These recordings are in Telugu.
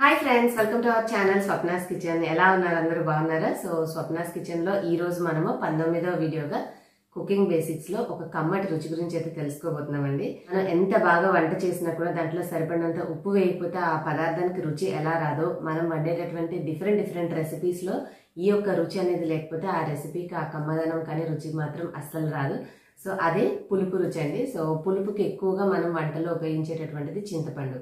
Hi friends, welcome to our channel Swapna's Kitchen. ఎలా ఉన్నారు అందరూ బాగున్నారా? సో Swapna's Kitchen లో ఈ రోజు మనము 19వ వీడియోగా కుకింగ్ బేసిక్స్ లో ఒక కమ్మటి రుచి గురించి అయితే తెలుసుకోబోతున్నామండి. మనం ఎంత బాగా వంట చేసినా కూడా దాంట్లో సరిపడినంత ఉప్పు వేయకపోతే ఆ పదార్థానికి రుచి ఎలా రాదో, మనం వండేటటువంటి డిఫరెంట్ రెసిపీస్ లో ఈ యొక్క రుచి అనేది లేకపోతే ఆ రెసిపీకి ఆ కమ్మదనం కానీ రుచి మాత్రం అస్సలు రాదు. సో అదే పులుపు రుచి అండి. సో పులుపుకి ఎక్కువగా మనం వంటలో ఉపయోగించేటటువంటిది చింతపండు.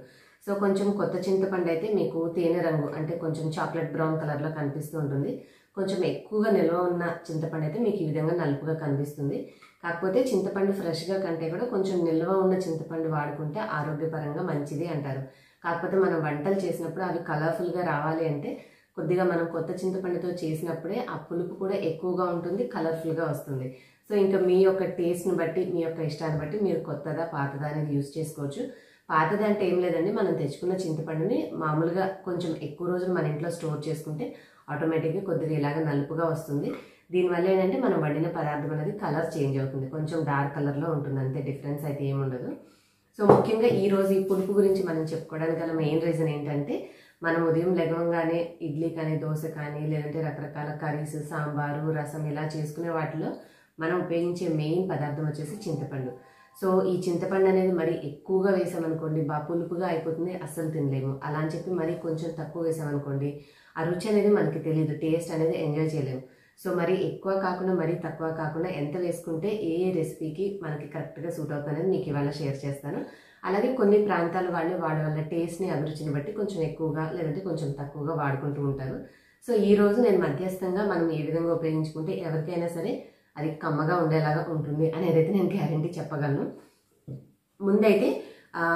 సో కొంచెం కొత్త చింతపండు అయితే మీకు తేనె రంగు అంటే కొంచెం చాక్లెట్ బ్రౌన్ కలర్ లో కనిపిస్తూ ఉంటుంది. కొంచెం ఎక్కువగా నిల్వ ఉన్న చింతపండు అయితే మీకు ఈ విధంగా నలుపుగా కనిపిస్తుంది. కాకపోతే చింతపండు ఫ్రెష్ గా కంటే కూడా కొంచెం నిల్వ ఉన్న చింతపండు వాడుకుంటే ఆరోగ్యపరంగా మంచిది అంటారు. కాకపోతే మనం వంటలు చేసినప్పుడు అవి కలర్ఫుల్ గా రావాలి అంటే కొద్దిగా మనం కొత్త చింతపండుతో చేసినప్పుడే ఆ పులుపు కూడా ఎక్కువగా ఉంటుంది, కలర్ఫుల్ గా వస్తుంది. సో ఇంకా మీ యొక్క టేస్ట్ ని బట్టి, మీ యొక్క ఇష్టాన్ని బట్టి మీరు కొత్తదా పాతదా అనేది యూజ్ చేసుకోవచ్చు. పాతది అంటే ఏం లేదండి, మనం తెచ్చుకున్న చింతపండుని మామూలుగా కొంచెం ఎక్కువ రోజులు మన ఇంట్లో స్టోర్ చేసుకుంటే ఆటోమేటిక్గా కొద్దిగా ఇలాగ నలుపుగా వస్తుంది. దీనివల్ల ఏంటంటే మనం వండిన పదార్థం అనేది కలర్ చేంజ్ అవుతుంది, కొంచెం డార్క్ కలర్లో ఉంటుంది, అంతే, డిఫరెన్స్ అయితే ఏముండదు. సో ముఖ్యంగా ఈ రోజు ఈ పులుపు గురించి మనం చెప్పుకోవడానికి గల మెయిన్ రీజన్ ఏంటంటే, మనం ఉదయం లెగవంగానే ఇడ్లీ కానీ, దోశ కానీ, లేదంటే రకరకాల కర్రీస్, సాంబారు, రసం ఇలా చేసుకునే వాటిలో మనం ఉపయోగించే మెయిన్ పదార్థం వచ్చేసి చింతపండు. సో ఈ చింతపండు అనేది మరి ఎక్కువగా వేసామనుకోండి పులుపుగా అయిపోతుంది, అస్సలు తినలేము. అలా అని చెప్పి మరి కొంచెం తక్కువ వేసామనుకోండి ఆ రుచి అనేది మనకి తెలియదు, టేస్ట్ అనేది ఎంజాయ్ చేయలేము. సో మరి ఎక్కువ కాకుండా మరి తక్కువ కాకుండా ఎంత వేసుకుంటే ఏ రెసిపీకి మనకి కరెక్ట్గా సూట్ అవుతుంది అనేది మీకు ఇవాళ షేర్ చేస్తాను. అలాగే కొన్ని ప్రాంతాల వాళ్ళు వాళ్ళ టేస్ట్ని, అభిరుచిని బట్టి కొంచెం ఎక్కువగా లేదంటే కొంచెం తక్కువగా వాడుకుంటూ ఉంటారు. సో ఈ రోజు నేను మధ్యస్థంగా మనం ఏ విధంగా ఉపయోగించుకుంటే ఎవరికైనా సరే అది కమ్మగా ఉండేలాగా ఉంటుంది అనేది అయితే నేను గ్యారంటీ చెప్పగలను. ముందైతే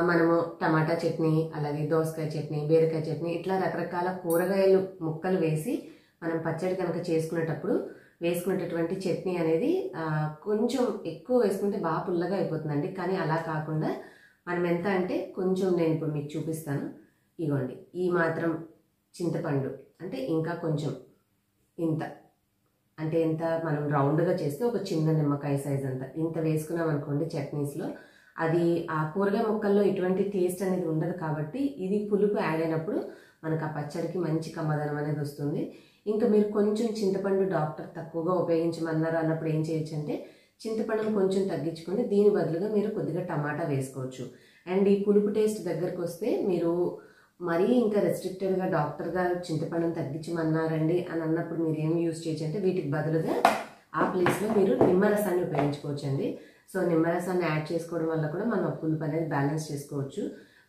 మనము టమాటా చట్నీ, అలాగే దోసకాయ చట్నీ, బీరకాయ చట్నీ, ఇట్లా రకరకాల కూరగాయలు ముక్కలు వేసి మనం పచ్చడి కనుక చేసుకునేటప్పుడు వేసుకునేటటువంటి చట్నీ అనేది కొంచెం ఎక్కువ వేసుకుంటే బాగా పుల్లగా అయిపోతుందండి. కానీ అలా కాకుండా మనం ఎంత అంటే కొంచెం, నేను ఇప్పుడు మీకు చూపిస్తాను, ఇగోండి ఈ మాత్రం చింతపండు అంటే ఇంకా కొంచెం ఇంత అంటే ఎంత, మనం రౌండ్గా చేస్తే ఒక చిన్న నిమ్మకాయ సైజ్ అంతా ఇంత వేసుకున్నాం అనుకోండి చట్నీస్లో, అది ఆ కూరగాయ ముక్కల్లో ఎటువంటి టేస్ట్ అనేది ఉండదు. కాబట్టి ఇది పులుపు యాడ్ అయినప్పుడు మనకు ఆ పచ్చడికి మంచి కమ్మదనం అనేది వస్తుంది. ఇంకా మీరు కొంచెం చింతపండు డాక్టర్ తక్కువగా ఉపయోగించమన్నారు అన్నప్పుడు ఏం చేయొచ్చు అంటే చింతపండును కొంచెం తగ్గించుకొని దీని బదులుగా మీరు కొద్దిగా టమాటా వేసుకోవచ్చు. అండ్ ఈ పులుపు టేస్ట్ దగ్గరకు వస్తే మీరు మరీ ఇంకా రెస్ట్రిక్టెడ్గా డాక్టర్ గారు చింతపండును తగ్గించమన్నారండి అని అన్నప్పుడు మీరు ఏం యూజ్ చేయొచ్చు అంటే వీటికి బదులుగా ఆ ప్లేస్లో మీరు నిమ్మరసాన్ని ఉపయోగించుకోవచ్చు అండి. సో నిమ్మరసాన్ని యాడ్ చేసుకోవడం వల్ల కూడా మనం పులుపు అనేది బ్యాలెన్స్ చేసుకోవచ్చు.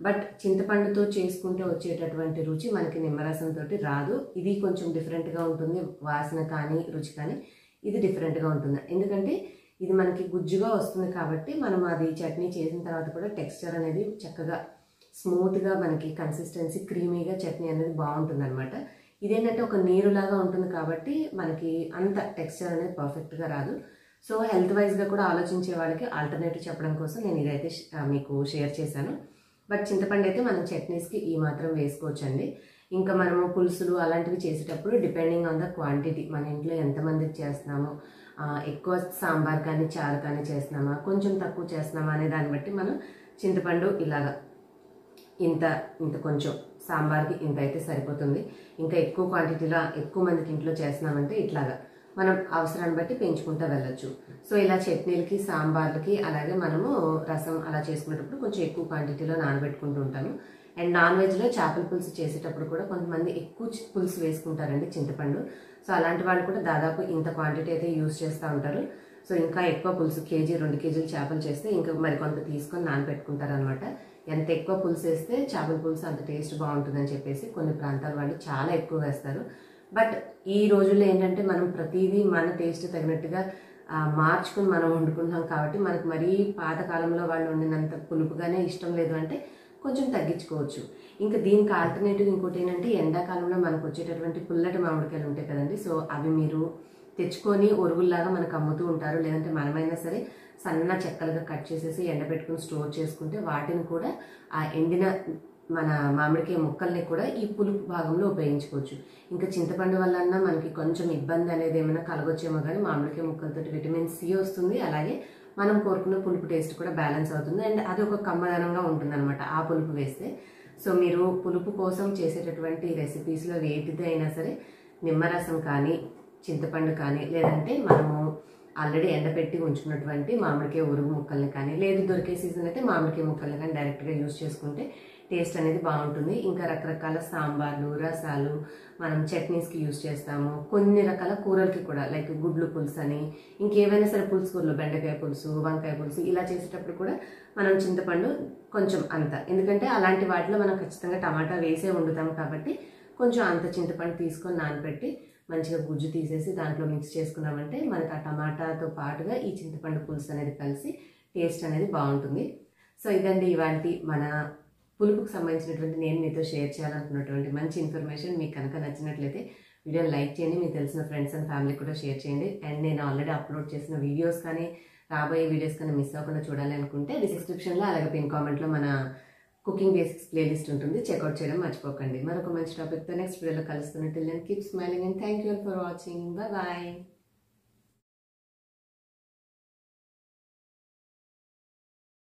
బట్ చింతపండుతో చేసుకుంటే వచ్చేటటువంటి రుచి మనకి నిమ్మరసంతో రాదు. ఇది కొంచెం డిఫరెంట్గా ఉంటుంది, వాసన కానీ రుచి కానీ ఇది డిఫరెంట్గా ఉంటుంది. ఎందుకంటే ఇది మనకి గుజ్జుగా వస్తుంది కాబట్టి మనం అది చట్నీ చేసిన తర్వాత కూడా టెక్స్చర్ అనేది చక్కగా స్మూత్గా మనకి కన్సిస్టెన్సీ క్రీమీగా చట్నీ అనేది బాగుంటుంది అనమాట. ఇదేంటంటే ఒక నీరులాగా ఉంటుంది కాబట్టి మనకి అంత టెక్స్చర్ అనేది పర్ఫెక్ట్గా రాదు. సో హెల్త్ వైజ్గా కూడా ఆలోచించే వాళ్ళకి ఆల్టర్నేటివ్ చెప్పడం కోసం నేను ఇదైతే మీకు షేర్ చేశాను. బట్ చింతపండు అయితే మనం చట్నీస్కి ఈ మాత్రం వేసుకోవచ్చు అండి. ఇంకా మనము పులుసులు అలాంటివి చేసేటప్పుడు డిపెండింగ్ ఆన్ ద క్వాంటిటీ, మన ఇంట్లో ఎంతమందికి చేస్తున్నామో, ఎక్కువ సాంబార్ కానీ చారు కానీ చేస్తున్నామా, కొంచెం తక్కువ చేస్తున్నామా అనే దాన్ని బట్టి మనం చింతపండు ఇలాగా ఇంత కొంచెం సాంబార్కి ఇంత అయితే సరిపోతుంది. ఇంకా ఎక్కువ క్వాంటిటీలో ఎక్కువ మందికి ఇంట్లో చేస్తున్నామంటే ఇట్లాగా మనం అవసరాన్ని బట్టి పెంచుకుంటూ వెళ్ళొచ్చు. సో ఇలా చట్నీలకి, సాంబార్లకి, అలాగే మనము రసం అలా చేసుకునేటప్పుడు కొంచెం ఎక్కువ క్వాంటిటీలో నానబెట్టుకుంటూ ఉంటాము. అండ్ నాన్ వెజ్లో చేపల పులుసు చేసేటప్పుడు కూడా కొంతమంది ఎక్కువ పులుసు వేసుకుంటారండి చింతపండు. సో అలాంటి వాళ్ళు కూడా దాదాపు ఇంత క్వాంటిటీ అయితే యూజ్ చేస్తూ ఉంటారు. సో ఇంకా ఎక్కువ పులుసు, 1-2 కేజీలు చేపలు చేస్తే ఇంకా మరికొంత తీసుకొని నానబెట్టుకుంటారు అనమాట. ఎంత ఎక్కువ పులుసు వేస్తే చేపల పులుసు అంత టేస్ట్ బాగుంటుందని చెప్పేసి కొన్ని ప్రాంతాల వాళ్ళు చాలా ఎక్కువ వేస్తారు. బట్ ఈ రోజుల్లో ఏంటంటే మనం ప్రతిదీ మన టేస్ట్ తగినట్టుగా మార్చుకుని మనం వండుకుంటున్నాం కాబట్టి మనకు మరీ పాతకాలంలో వాళ్ళు వండినంత పులుపుగానే ఇష్టం లేదు అంటే కొంచెం తగ్గించుకోవచ్చు. ఇంకా దీనికి ఆల్టర్నేటివ్ ఇంకోటి ఏంటంటే ఎండాకాలంలో మనకు వచ్చేటటువంటి పుల్లటి మామిడికాయలు ఉంటాయి కదండి. సో అవి మీరు తెచ్చుకొని ఒరుగుల్లాగా మనకు అమ్ముతూ ఉంటారు. లేదంటే మనమైనా సరే సన్న చెక్కలుగా కట్ చేసేసి ఎండబెట్టుకుని స్టోర్ చేసుకుంటే వాటిని కూడా ఆ ఎండిన మన మామిడికాయ ముక్కల్ని కూడా ఈ పులుపు భాగంలో ఉపయోగించుకోవచ్చు. ఇంకా చింతపండు వల్ల మనకి కొంచెం ఇబ్బంది అనేది ఏమైనా కలగొచ్చేమో కానీ మామిడికాయ ముక్కలతో విటమిన్ సి వస్తుంది, అలాగే మనం కోరుకున్న పులుపు టేస్ట్ కూడా బ్యాలెన్స్ అవుతుంది. అండ్ అది ఒక కమ్మదనంగా ఉంటుంది అనమాట ఆ పులుపు వేస్తే. సో మీరు పులుపు కోసం చేసేటటువంటి రెసిపీస్లో వేటిదైనా సరే నిమ్మరసం కానీ చింతపండు కానీ లేదంటే మనము ఆల్రెడీ ఎండపెట్టి ఉంచుకున్నటువంటి మామిడికాయ ఉరుగు ముక్కల్ని కానీ లేదు దొరికే సీజన్ అయితే మామిడికాయ ముక్కల్ని కానీ డైరెక్ట్గా యూజ్ చేసుకుంటే టేస్ట్ అనేది బాగుంటుంది. ఇంకా రకరకాల సాంబార్లు రసాలు మనం చట్నీస్కి యూజ్ చేస్తాము. కొన్ని రకాల కూరలకి కూడా లైక్ గుడ్లు పులుసు అని ఇంకేవైనా సరే పులుసు కూరలు బెండకాయ పులుసు వంకాయ పులుసు ఇలా చేసేటప్పుడు కూడా మనం చింతపండు కొంచెం అంత, ఎందుకంటే అలాంటి వాటిలో మనం ఖచ్చితంగా టమాటా వేసే వండుతాం కాబట్టి కొంచెం అంత చింతపండు తీసుకొని నానబెట్టి మంచిగా గుజ్జు తీసేసి దాంట్లో మిక్స్ చేసుకున్నామంటే మనకు ఆ టమాటాతో పాటుగా ఈ చింతపండు పులుసు అనేది కలిసి టేస్ట్ అనేది బాగుంటుంది. సో ఇదండి ఇవాంటి మన పులుపుకు సంబంధించినటువంటి నేను మీతో షేర్ చేయాలనుకున్నటువంటి మంచి ఇన్ఫర్మేషన్. మీకు కనుక నచ్చినట్లయితే వీడియోని లైక్ చేయండి, మీకు తెలిసిన ఫ్రెండ్స్ అండ్ ఫ్యామిలీ కూడా షేర్ చేయండి. అండ్ నేను ఆల్రెడీ అప్లోడ్ చేసిన వీడియోస్ కానీ రాబోయే వీడియోస్ కానీ మిస్ అవ్వకుండా చూడాలి అనుకుంటే డిస్క్రిప్షన్లో అలాగే పిన్ కామెంట్లో మన కుకింగ్ బేసిక్స్ ప్లేలిస్ట్ ఉంటుంది, చెక్అవుట్ చేయడం మర్చిపోకండి. మరొక మంచి టాపిక్తో నెక్స్ట్ వీడియోలో కలుస్తున్నట్టు నేను keep smiling and thank you for watching. Bye.